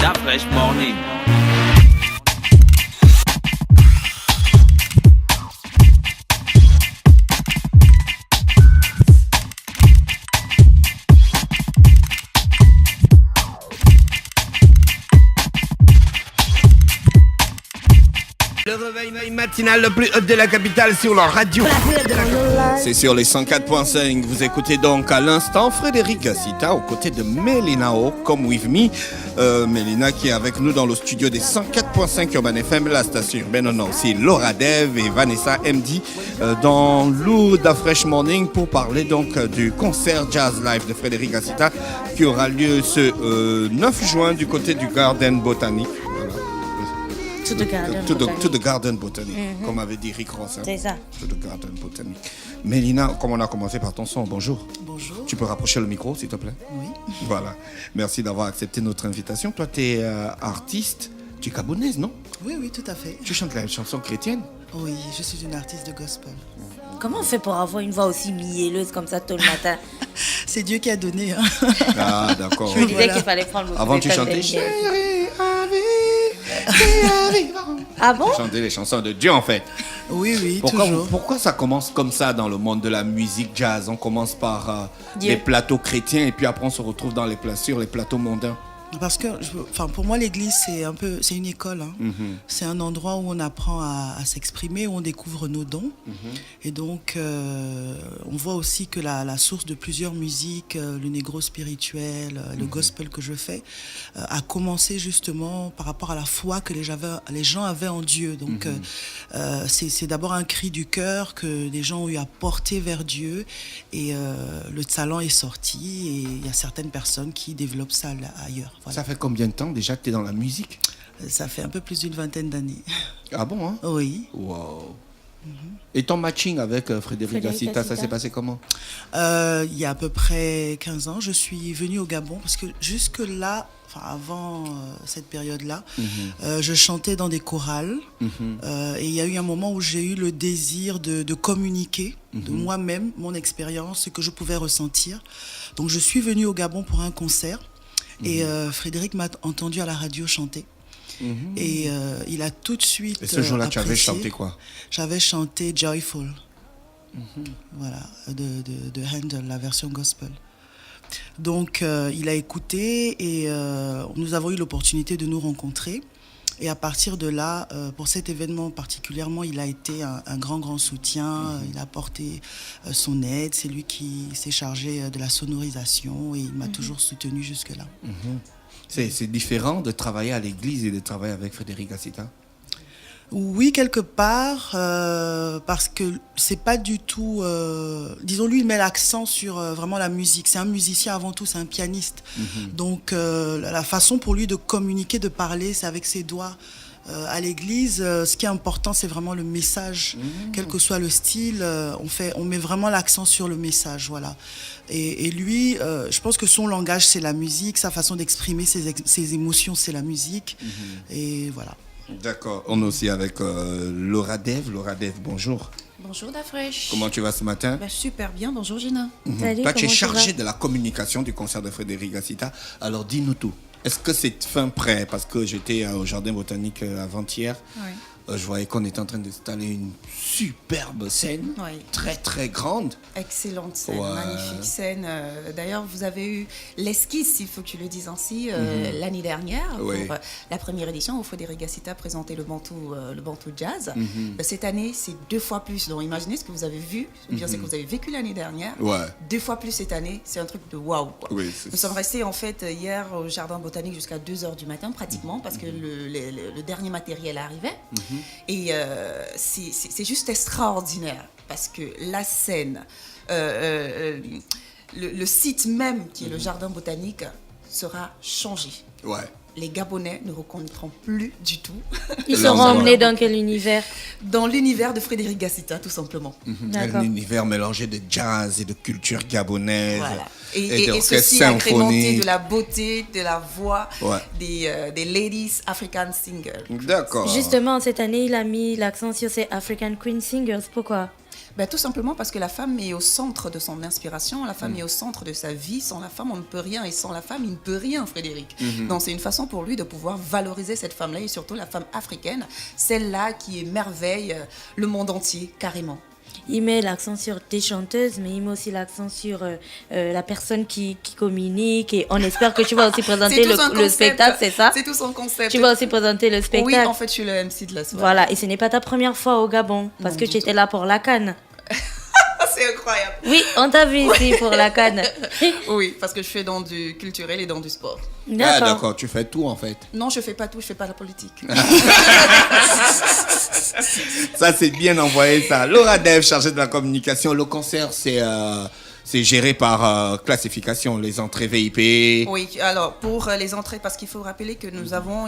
d'Afresh Morning. Le réveil matinal le plus haut de la capitale sur la radio. C'est sur les 104.5. Vous écoutez donc à l'instant Frédéric Gassita aux côtés de Mélina O, Come With Me. Mélina qui est avec nous dans le studio des 104.5 Urban FM, la station urbaine. On a aussi Laura Dev et Vanessa MD dans l'Our d'Afresh Morning pour parler donc du concert Jazz Live de Frédéric Gassita qui aura lieu ce 9 juin du côté du Garden Botanique. To the Garden Botanic. To the Garden Botanic, comme avait dit Rick Ross. C'est ça. To the Garden Botanic. Mélina, comme on a commencé par ton son, bonjour. Bonjour. Tu peux rapprocher le micro, s'il te plaît? Oui. Voilà. Merci d'avoir accepté notre invitation. Toi, tu es artiste, tu es gabonaise, non? Oui, oui, tout à fait. Tu chantes la chanson chrétienne? Oui, je suis une artiste de gospel. Comment on fait pour avoir une voix aussi mielleuse comme ça tout le matin? C'est Dieu qui a donné. Hein. Ah, d'accord. Je me disais Voilà. qu'il fallait prendre le Avant, tu métal chantais des Chérie, Ah bon? tu chantais les chansons de Dieu, en fait. Oui, oui, toujours. Pourquoi ça commence comme ça dans le monde de la musique jazz? On commence par Dieu. les plateaux chrétiens et puis après on se retrouve sur les plateaux mondains. Parce que, pour moi, l'église, c'est une école. Hein. C'est un endroit où on apprend à s'exprimer, où on découvre nos dons. Et donc, on voit aussi que la source de plusieurs musiques, le négro spirituel, le gospel que je fais, a commencé justement par rapport à la foi que les gens avaient en Dieu. Donc, c'est d'abord un cri du cœur que les gens ont eu à porter vers Dieu. Et le talent est sorti. Et il y a certaines personnes qui développent ça ailleurs. Voilà. Ça fait combien de temps déjà que tu es dans la musique? Ça fait un peu plus d'une vingtaine d'années. Ah bon, hein? Oui. Wow. Et ton matching avec Frédéric Gassita, ça s'est passé comment? Il y a à peu près 15 ans, je suis venue au Gabon parce que jusque-là, avant cette période-là, je chantais dans des chorales. Et il y a eu un moment où j'ai eu le désir de communiquer de moi-même, mon expérience, ce que je pouvais ressentir. Donc je suis venue au Gabon pour un concert. Et Frédéric m'a entendu à la radio chanter. Et il a tout de suite Et ce jour-là, tu avais apprécié. chanté quoi? J'avais chanté Joyful. Voilà, de Handel, la version gospel. Donc, il a écouté et nous avons eu l'opportunité de nous rencontrer. Et à partir de là, pour cet événement particulièrement, il a été un grand soutien. Il a apporté son aide. C'est lui qui s'est chargé de la sonorisation et il m'a toujours soutenu jusque-là. C'est différent de travailler à l'église et de travailler avec Frédéric Gassita? Oui, quelque part, parce que c'est pas du tout... disons, lui, il met l'accent sur vraiment la musique. C'est un musicien avant tout, c'est un pianiste. Donc, la façon pour lui de communiquer, de parler, c'est avec ses doigts. À l'église, ce qui est important, c'est vraiment le message. Quel que soit le style, on met vraiment l'accent sur le message, voilà. Et lui, je pense que son langage, c'est la musique. Sa façon d'exprimer ses émotions, c'est la musique. Et voilà. D'accord. On est aussi avec Laura Dev. Laura Dev, bonjour. Bonjour Dafresh. Comment tu vas ce matin? Super bien, bonjour Gina. Salut, Toi, tu es comment chargée vas? de la communication du concert de Frédéric Gassita. Alors, dis-nous tout. Est-ce que c'est fin prêt? Parce que j'étais au Jardin Botanique avant-hier. Oui. Je voyais qu'on était en train d'installer une superbe scène, Oui. très très grande. Excellente scène, Ouais. magnifique scène. D'ailleurs, vous avez eu l'esquisse, il faut que tu le dises ainsi, l'année dernière, Oui. pour la première édition où Frédéric Gassita présentait le Bantou Jazz. Cette année, c'est 2 fois plus. Donc imaginez ce que vous avez vu, ou bien ce que vous avez vécu l'année dernière. Ouais. 2 fois plus cette année, c'est un truc de waouh. quoi. Oui, Nous sommes restés en fait hier au Jardin Botanique jusqu'à 2h du matin pratiquement parce que le dernier matériel arrivait. Et c'est juste extraordinaire parce que la scène, le site même qui est le Jardin Botanique sera changé. Ouais. Les Gabonais ne reconnaîtront plus du tout Ils seront emmenés dans quel univers? dans l'univers de Frédéric Gassita, tout simplement. D'accord. Un univers mélangé de jazz et de culture gabonaise. Voilà. Et Et d'orchestre ceci agrémenté symphonique. de la beauté, de la voix Ouais. des ladies African singers. D'accord. Justement, cette année, il a mis l'accent sur ces African Queen Singers. Pourquoi? Ben, tout simplement parce que la femme est au centre de son inspiration, la femme est au centre de sa vie. Sans la femme, on ne peut rien, et sans la femme, il ne peut rien, Frédéric. Donc c'est une façon pour lui de pouvoir valoriser cette femme-là, et surtout la femme africaine, celle-là qui émerveille le monde entier, carrément. Il met l'accent sur des chanteuses, mais il met aussi l'accent sur la personne qui communique. Et on espère que tu vas aussi présenter le spectacle, c'est ça? C'est tout son concept. Tu vas aussi présenter le spectacle. Oui, en fait, je suis le MC de la soirée. Voilà, et ce n'est pas ta première fois au Gabon, parce que tu étais là pour la CAN. C'est incroyable. Oui, on t'a vu ici pour la CAN. Oui, parce que je fais dans du culturel et dans du sport. Ah, d'accord, tu fais tout en fait. Non, je fais pas tout, je fais pas la politique. Ça, c'est bien envoyé, ça. Laura Dev, chargée de la communication. Le concert, c'est géré par classification, les entrées VIP. Oui, alors pour les entrées, parce qu'il faut rappeler que nous avons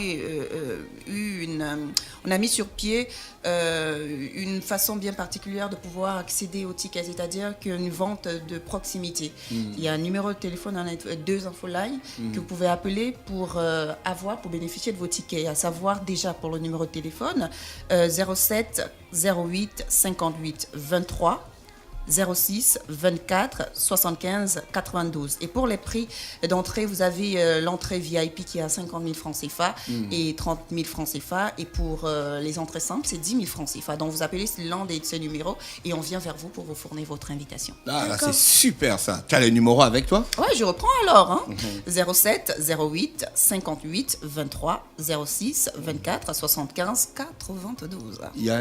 on a mis sur pied une façon bien particulière de pouvoir accéder aux tickets, c'est-à-dire qu'une vente de proximité. Il y a un numéro de téléphone, 2 infolines que vous pouvez appeler pour bénéficier de vos tickets, à savoir déjà pour le numéro de téléphone 07 08 58 23 06 24 75 92. Et pour les prix d'entrée, vous avez l'entrée VIP qui est à 50 000 francs CFA et 30 000 francs CFA. Et pour les entrées simples, c'est 10 000 francs CFA. Donc vous appelez l'un de ces numéros et on vient vers vous pour vous fournir votre invitation. Ah, là, c'est super ça. Tu as le numéro avec toi? Ouais, je reprends alors. 07 08 58 23 06 24 75 92. Il y a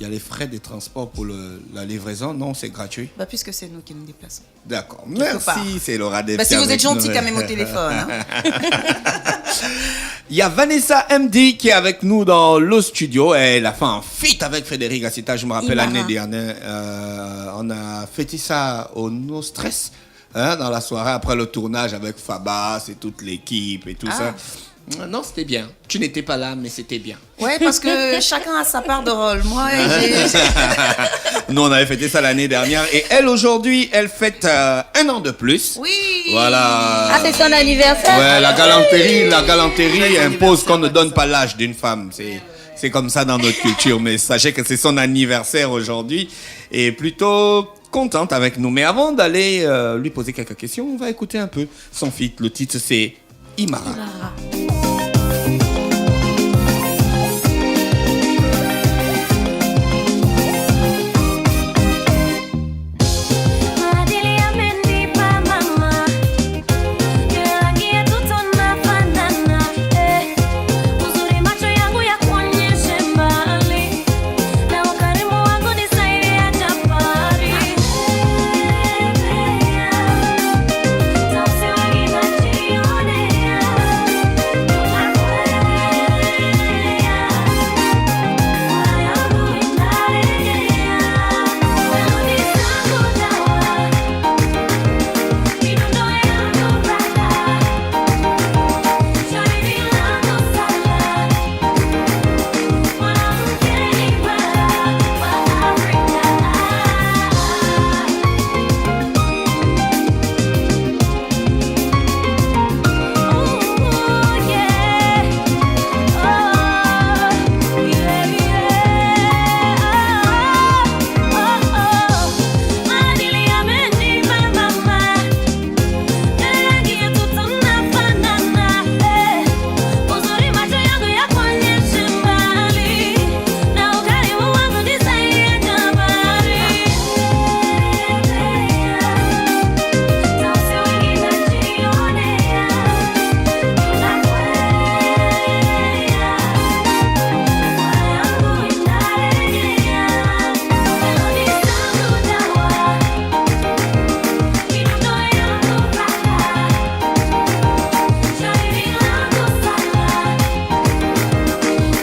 les frais de transport pour la livraison. Non, c'est gratuit. Bah, puisque c'est nous qui nous déplaçons. D'accord. Merci, c'est Laura Dev. Bah, si vous êtes gentil quand même au téléphone. Hein. Il y a Vanessa MD qui est avec nous dans le studio. Elle a fait un feat avec Frédéric Gassita. Je me rappelle l'année dernière. On a fêté ça au No Stress, dans la soirée après le tournage avec Fabas et toute l'équipe et tout ça. Non, c'était bien. Tu n'étais pas là, mais c'était bien. Ouais, parce que chacun a sa part de rôle. Moi, nous, on avait fêté ça l'année dernière. Et elle, aujourd'hui, elle fête 1 an de plus. Oui. Voilà. Ah, c'est son anniversaire. Ouais, la galanterie impose qu'on ne donne pas l'âge d'une femme. C'est comme ça dans notre culture. Mais sachez que c'est son anniversaire aujourd'hui. Et plutôt contente avec nous. Mais avant d'aller lui poser quelques questions, on va écouter un peu son feat. Le titre, c'est Imara.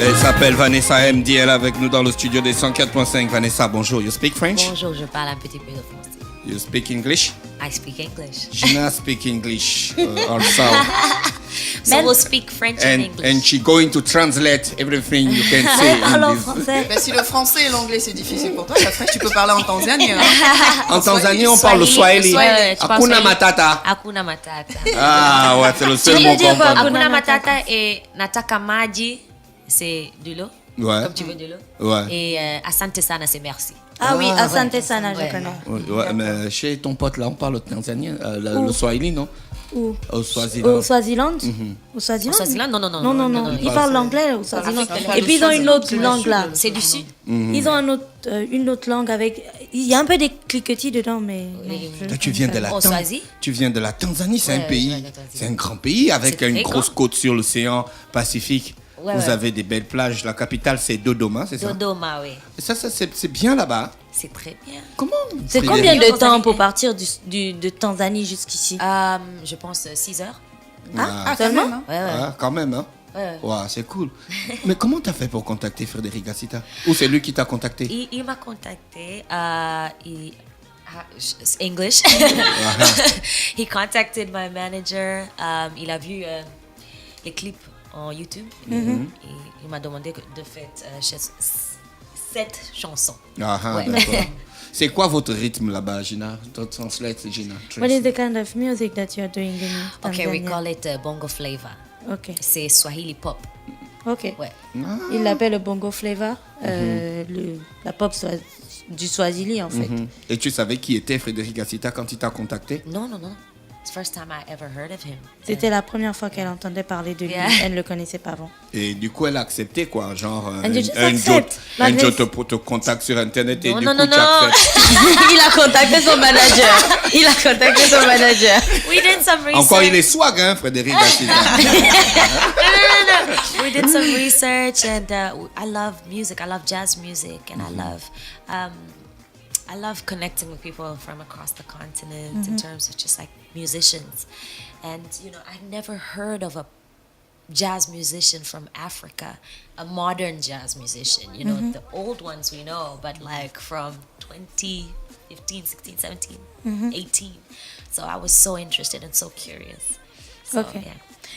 Elle s'appelle Vanessa MD, elle est avec nous dans le studio des 104.5. Vanessa, bonjour. You speak French? Bonjour, je parle un petit peu de français. You speak English? I speak English. Gina speak English also. So we'll speak French and English. And she going to translate everything you can say in this. français. Ben, si le français et l'anglais c'est difficile pour toi, après tu peux parler en tanzanien. Hein. En Tanzanie, on parle le Swahili. Hakuna Matata. Hakuna Matata. Ah ouais, c'est le seul mot qu'on parle. Hakuna Matata et nataka maji, c'est de l'eau. Ouais. Comme tu veux de l'eau. Ouais. Et asante sana, c'est merci. Ah oui, Ah, Asante Sana, je Ouais. connais. Ouais, mais chez ton pote là, on parle au tanzanien, le Swahili, non? Où? Au Swaziland. Au Swaziland Au Swaziland Au Swaziland? Non, non, non, Non, non, non, non. non, Ils parlent l'anglais au Swaziland. Afrique, Et puis ils ont une autre langue là. C'est du sud. Ils ont une autre langue avec. Il y a un peu des cliquetis dedans, mais. non, Toi, tu viens de la Au Swazi? Tu viens de la Tanzanie, c'est un Ouais, je pays, viens de la Tanzanie. c'est un grand pays avec C'est une très grosse grand. côte sur l'océan Pacifique. Ouais, Vous ouais. avez des belles plages. La capitale, c'est Dodoma, c'est ça? Dodoma, oui. Et ça c'est bien là-bas. C'est très bien. Comment? C'est Frédéric? combien de Tanzanie. temps pour partir de Tanzanie jusqu'ici Je pense 6 heures. Ah, quand Seulement même, hein. Ouais, ouais. Ah, quand même, hein? Ouais. Ouais, c'est cool. Mais comment t'as fait pour contacter Frédéric Gassita? Ou c'est lui qui t'a contacté? Il m'a contacté. English. He contacted my manager. Il a vu les clips en YouTube. Et il m'a demandé de faire 7 chansons. Ah, ah, Ouais. d'accord. C'est quoi votre rythme là-bas, Gina? Translate, Gina. What is the kind of music that you are doing in Tanzania? Okay, we call it bongo flavor. Ok. C'est Swahili pop. Ok. Ouais. Il l'appelle le bongo flavor, la pop du Swahili en fait. Et tu savais qui était Frédéric Gassita quand il t'a contacté? Non, non, non. It's the first time I ever heard of him. C'était la première fois qu'elle entendait parler de lui. Yeah. Elle ne le connaissait pas avant. Et du coup, elle a accepté quoi? Genre, And you just un accept. jour Malgré- te contacte sur Internet et Non, du non, coup, non, tu non. acceptes. Il a contacté son manager. We did some research. Encore, il est swag, hein, Frédéric Gassita. We did some research, and I love music. I love jazz music, and I love connecting with people from across the continent in terms of just like musicians. And you know, I never heard of a jazz musician from Africa, a modern jazz musician. You know, the old ones we know, but like from 2015, 16, 17, 18. So I was so interested and so curious. So, Okay. yeah.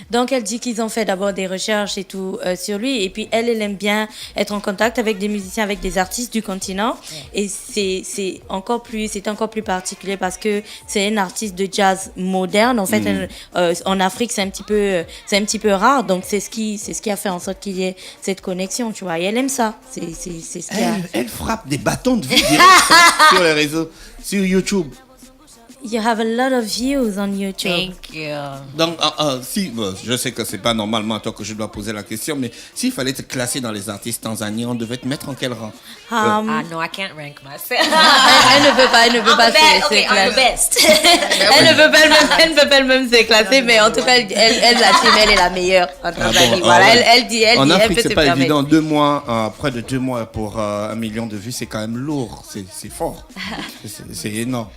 Donc elle dit qu'ils ont fait d'abord des recherches et tout sur lui, et puis elle aime bien être en contact avec des musiciens, avec des artistes du continent. Et c'est encore plus particulier parce que c'est une artiste de jazz moderne. En fait, en Afrique c'est un petit peu rare, donc c'est ce qui a fait en sorte qu'il y ait cette connexion, tu vois. Et elle aime ça. C'est ce qui a. Elle frappe des bâtons de vie direct, sur les réseaux, sur YouTube. You have a lot of views on YouTube. Thank you. Donc, je sais que c'est pas normalement à toi que je dois poser la question, mais s'il fallait te classer dans les artistes tanzaniens, on devait te mettre en quel rang? No, I can't rank myself. Elle ne peut pas I'm the best. Elle ne peut pas elle-même se classer, mais en tout cas, elle l'assume, elle est la meilleure en Tanzanie. Voilà, ouais. elle dit, En elle Afrique, peut c'est se pas permettre. évident. 2 mois, près de 2 mois pour 1 million de vues, c'est quand même lourd. C'est fort. C'est énorme.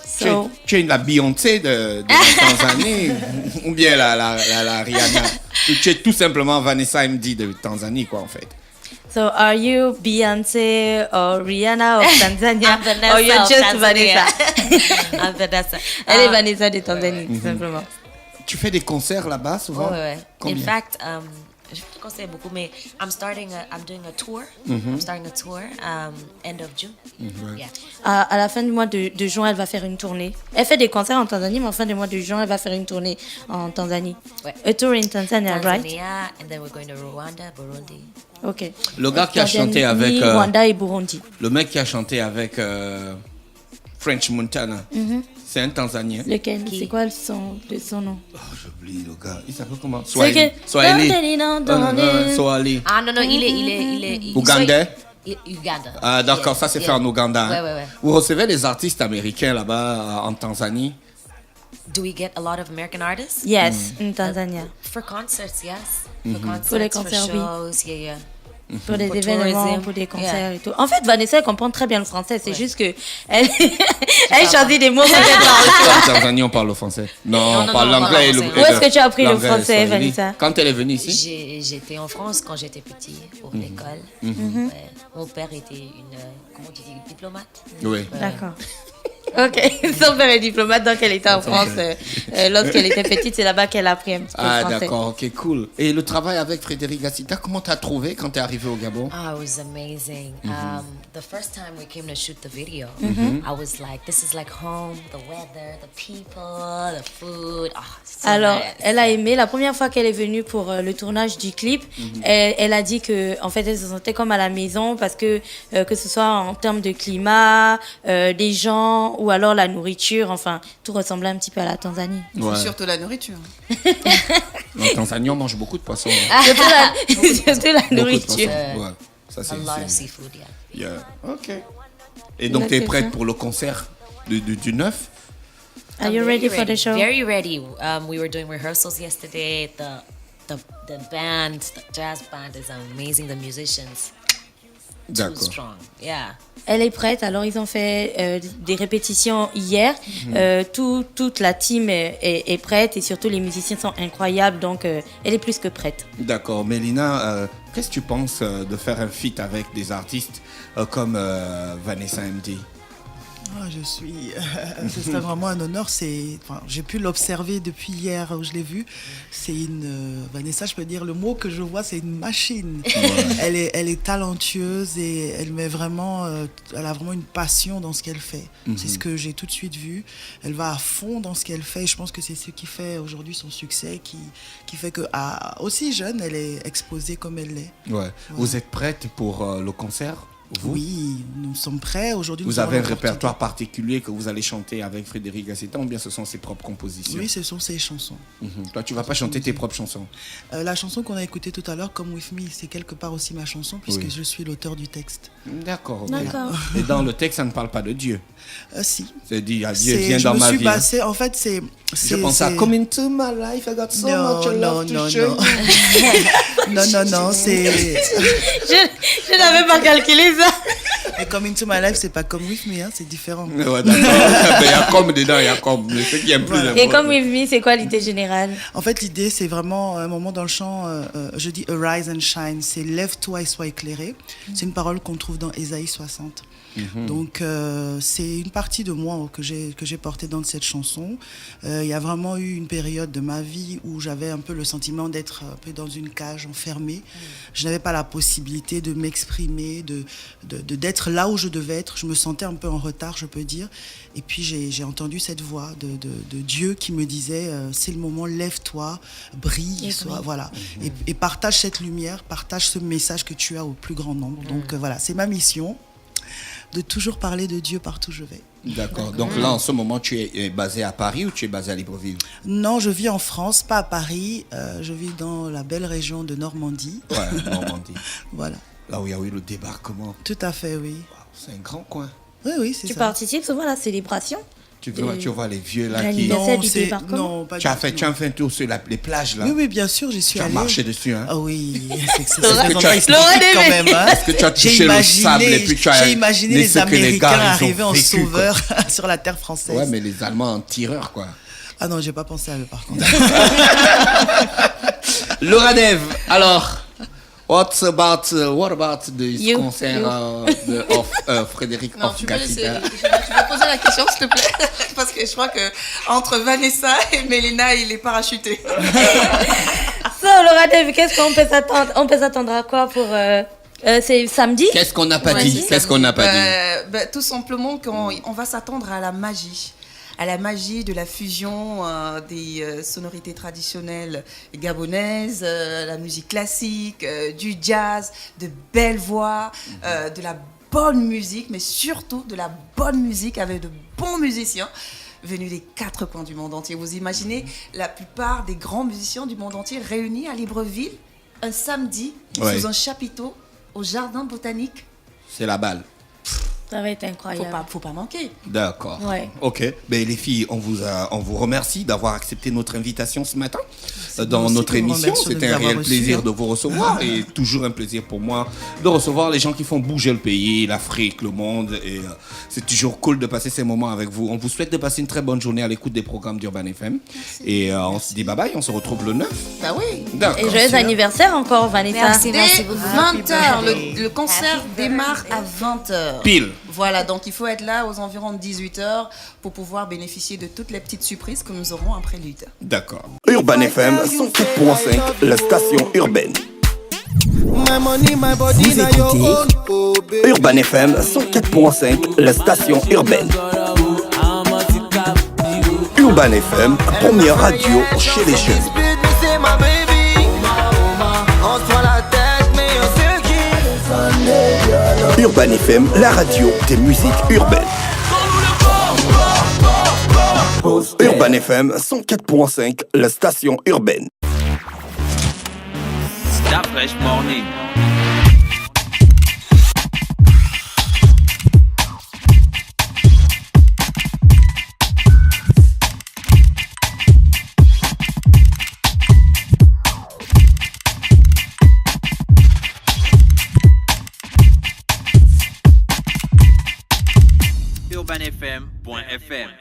So- Tu es la Beyoncé de la Tanzanie ou bien la Rihanna. Tu es tout simplement Vanessa MD de Tanzanie, quoi, en fait. So, are you Beyoncé or Rihanna of Tanzania? I'm Vanessa Or you're of just Tanzania. Vanessa? I'm Vanessa. Elle est Vanessa de Tanzanie, tout simplement. Tu fais des concerts là-bas souvent? Ouais. Combien? In fact, je peux conseiller beaucoup, mais I'm doing a tour. I'm starting a tour end of June. Yeah. À la fin du mois de juin, elle va faire une tournée. Elle fait des concerts en Tanzanie, mais en fin du mois de juin, elle va faire une tournée en Tanzanie. Ouais. A tour in Tanzania, right? Tanzania, and then we're going to Rwanda, Burundi. Ok. Le gars qui a Tanzanie, chanté avec... Rwanda et Burundi. le mec qui a chanté avec French Montana, c'est un Tanzanien. Lequel? Qui? C'est quoi son nom? Oh, j'oublie le gars. Il s'appelle comment? C'est Swahili. que... Swahili. Ah non, il est Ougandais? Uganda. Ah, d'accord, Yes, ça c'est yeah. fait en Ouganda. hein. Ouais. Vous recevez des artistes américains là-bas en Tanzanie? Do we get a lot of American artists? Yes, in Tanzania. For concerts, yes. For concerts, Pour les for concerts, oui. shows, yeah. Pour des Pour événements, tourism. pour des concerts Yeah. et tout. En fait, Vanessa, elle comprend très bien le français. C'est Ouais. juste que elle choisit des mots peut-être. En Tanzanie, on parle le français. Non, Non, on non, parle non, on l'anglais. parle et le- français. et Où est-ce le- que tu as appris le l'anglais, français, Swahili. Vanessa? Quand elle est venue ici? J'étais en France quand j'étais petit pour l'école. Ouais. Mon père était comment tu dis, diplomate. Oui. D'accord. Ok, son père est diplomate, donc elle était en France. Lorsqu'elle était petite, c'est là-bas qu'elle a appris un petit peu le Ah, français. d'accord, ok, cool. Et le travail avec Frédéric Gassita, comment t'as trouvé quand t'es arrivé au Gabon? Oh, it was amazing. The first time we came to shoot the video, I was like, this is like home, the weather, the people, the food. Oh, it's so Alors, nice. elle a aimé. La première fois qu'elle est venue pour le tournage du clip, elle a dit que, en fait, elle se sentait comme à la maison parce que ce soit en termes de climat, des gens ou alors la nourriture, enfin, tout ressemblait un petit peu à la Tanzanie. Ouais. Surtout la nourriture. En Tanzanie, on mange beaucoup de poissons. Surtout la Beaucoup de nourriture. poissons. Ouais. Ça, A c'est, lot of seafood, yeah. Yeah. Ok. Et donc, t'es prête pour le concert du 9? Are you ready for the show? Very ready. We were doing rehearsals yesterday. The band, the jazz band is amazing. The musicians, too D'accord. strong. Yeah. Elle est prête. Alors, ils ont fait des répétitions hier. Toute la team est prête et surtout les musiciens sont incroyables. Donc, elle est plus que prête. D'accord. Mélina, qu'est-ce que tu penses de faire un feat avec des artistes comme Vanessa MD? Ah, ce serait vraiment un honneur. J'ai pu l'observer depuis hier où je l'ai vue. C'est Vanessa, je peux dire le mot que je vois, c'est une machine. Elle est talentueuse et elle a vraiment une passion dans ce qu'elle fait. C'est ce que j'ai tout de suite vu. Elle va à fond dans ce qu'elle fait. Et je pense que c'est ce qui fait aujourd'hui son succès, qui fait que aussi jeune, elle est exposée comme elle l'est. Ouais. Vous êtes prête pour le concert? Vous? Oui, nous sommes prêts. Aujourd'hui, Vous nous avez un avons l'opportunité. répertoire particulier que vous allez chanter avec Frédéric Gassita ou bien ce sont ses propres compositions? Oui, ce sont ses chansons. Toi, tu vas pas chanter tes propres chansons? La chanson qu'on a écoutée tout à l'heure, Come With Me, c'est quelque part aussi ma chanson puisque Oui. je suis l'auteur du texte. D'accord. Ok. D'accord. Et dans le texte, ça ne parle pas de Dieu. Si. C'est dit, Dieu vient dans ma Je me vie. suis passée, en fait, Je pense à Come Into My Life, I got so much love to show. Non, c'est... Je n'avais pas calculé ça. Et Come Into My Life, c'est pas Come With Me, hein, c'est différent. Ouais, d'accord. Il y a comme dedans, il y a comme. Ce qui est plus important. Et comme With Me, c'est quoi l'idée générale? En fait, l'idée, c'est vraiment un moment dans le chant, je dis Arise and Shine, c'est lève-toi et sois éclairé. C'est une parole qu'on trouve dans Ésaïe 60. Donc, c'est une partie de moi que j'ai portée dans cette chanson. Il y a vraiment eu une période de ma vie où j'avais un peu le sentiment d'être un peu dans une cage enfermée. Je n'avais pas la possibilité de m'exprimer, d'être là où je devais être. Je me sentais un peu en retard, je peux dire. Et puis, j'ai entendu cette voix de Dieu qui me disait c'est le moment, lève-toi, brille, voilà. Et partage cette lumière, partage ce message que tu as au plus grand nombre. Donc, voilà, c'est ma mission, de toujours parler de Dieu partout où je vais. D'accord. Donc là, en ce moment, tu es basé à Paris ou tu es basé à Libreville? Non, je vis en France, pas à Paris. Je vis dans la belle région de Normandie. Ouais, Normandie. Voilà. Là où il y a eu le débarquement. Tout à fait, oui. C'est un grand coin. Oui, c'est ça. Tu participes souvent à la célébration? Tu vois les vieux là qui... L'anniversaire du c'est... débarquement? Non, pas Tu as du fait tout. un tour sur les plages là. Oui, bien sûr, j'y suis Tu as allée. marché dessus, hein? Ah oui, c'est Laura- des endroits historiques Laura quand Devey. même. Hein. Est-ce que tu as touché le sable et puis tu as... J'ai imaginé les ce que les Américains gars, ils ont arriver en vécu, quoi. sauveur sur la terre française. Ouais, mais les Allemands en tireur, quoi. Ah non, j'ai pas pensé à eux par contre. Laura Dev, alors, what about this You. concert of Frédéric Non, of tu peux laisser. Gassita? Tu peux poser la question, s'il te plaît. Parce que je crois que entre Vanessa et Mélina, il est parachuté. So, Laura Dev, qu'est-ce qu'on peut s'attendre? On peut s'attendre à quoi pour... c'est samedi? Qu'est-ce qu'on n'a pas Ouais, dit? c'est Qu'est-ce ça. qu'on n'a pas dit? Tout simplement qu'on va s'attendre à la magie. À la magie de la fusion des sonorités traditionnelles gabonaises, la musique classique, du jazz, de belles voix, de la bonne musique, mais surtout de la bonne musique avec de bons musiciens venus des 4 coins du monde entier. Vous imaginez la plupart des grands musiciens du monde entier réunis à Libreville un samedi Ouais. sous un chapiteau au jardin botanique. C'est la balle. Ça va être incroyable. Faut pas manquer. D'accord. Ouais. Ok. Ben, les filles, on vous remercie d'avoir accepté notre invitation ce matin dans nous aussi notre qui vous émission. remercions de C'était nous un avoir réel reçus, plaisir hein. de vous recevoir et toujours un plaisir pour moi de recevoir les gens qui font bouger le pays, l'Afrique, le monde. Et c'est toujours cool de passer ces moments avec vous. On vous souhaite de passer une très bonne journée à l'écoute des programmes d'Urban FM. Et on se dit bye bye. On se retrouve le 9. Bah oui. Et D'accord. joyeux anniversaire encore, Vanessa. Merci, merci Dès beaucoup. 20h, le concert démarre à 20h. Pile. Voilà, donc il faut être là aux environs de 18h pour pouvoir bénéficier de toutes les petites surprises que nous aurons en prélude. D'accord. Urban FM 104.5, la station urbaine. Vous écoutez Urban FM 104.5, la station urbaine. Urban FM, première radio chez les jeunes. Urban FM, la radio des musiques urbaines. Urban FM 104.5, la station urbaine. Stop Fresh Morning. urbanfm.fm